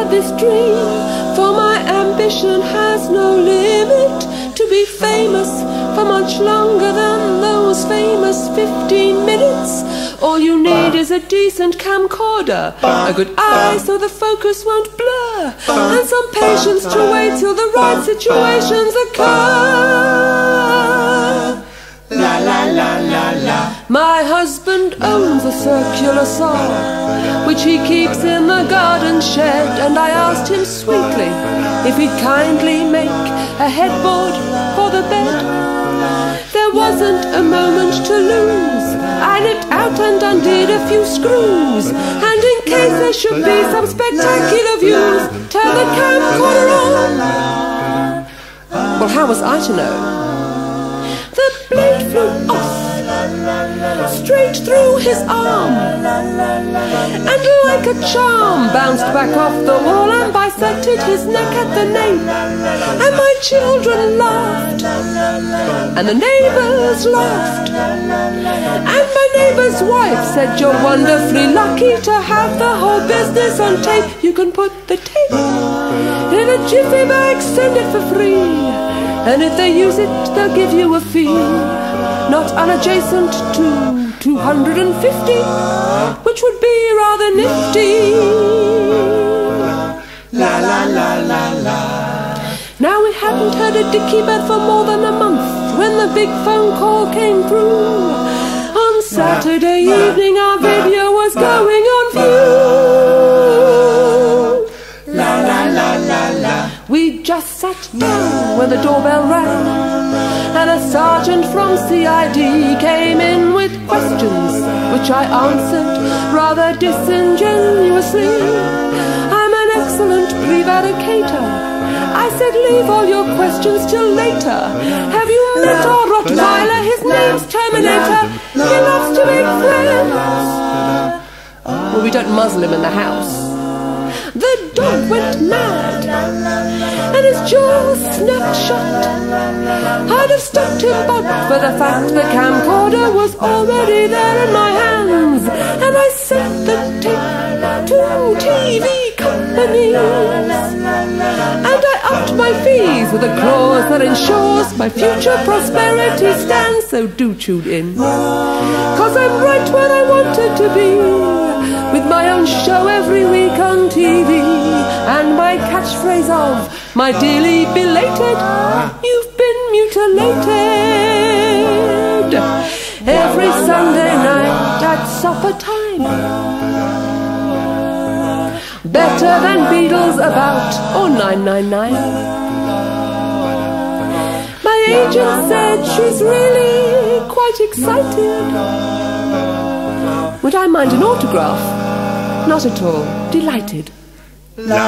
of this dream, for my ambition has no limit. To be famous for much longer than those famous 15 minutes. All you need is a decent camcorder, a good eye so the focus won't blur, and some patience to wait till the right situations occur. La la la la la. My husband owns a circular saw, which he keeps in the garden shed, and I asked him sweetly if he'd kindly make a headboard for the bed. There wasn't a moment to lose. I nipped out and undid a few screws, and in case there should be some spectacular views, turn the camcorder on. Well, how was I to know? The blade flew off, straight through his arm, and like a charm bounced back off the wall and bisected his neck at the nape. And my children laughed, and the neighbours laughed, and my neighbour's wife said, "You're wonderfully lucky to have the whole business on tape. You can put the tape in a jiffy bag, send it for free, and if they use it, they'll give you a fee, not unadjacent to 250, which would be rather nifty." La la la la la. Now we hadn't heard a dicky bird for more than a month when the big phone call came through. On Saturday evening our video was going on view. La la la la la. We just sat down when the doorbell rang, and a sergeant from CID came in with questions, which I answered rather disingenuously. I'm an excellent prevaricator. I said, leave all your questions till later. Have you met our Rottweiler? His name's Terminator. He loves to make friends. Well, we don't muzzle him in the house. The dog went mad, and his jaws snapped shut. I'd have stopped him but for the fact the camcorder was already there in my hands, and I sent the tape to TV companies, and I upped my fees with a clause that ensures my future prosperity stands. So do tune in, 'cause I'm right where I wanted to be, with my own show every week on TV, and my catchphrase of, my dearly belated, you've been mutilated, every Sunday night at supper time. Better than Beatles about, or 999. My agent said she's really quite excited. Would I mind an autograph? Not at all. Delighted. La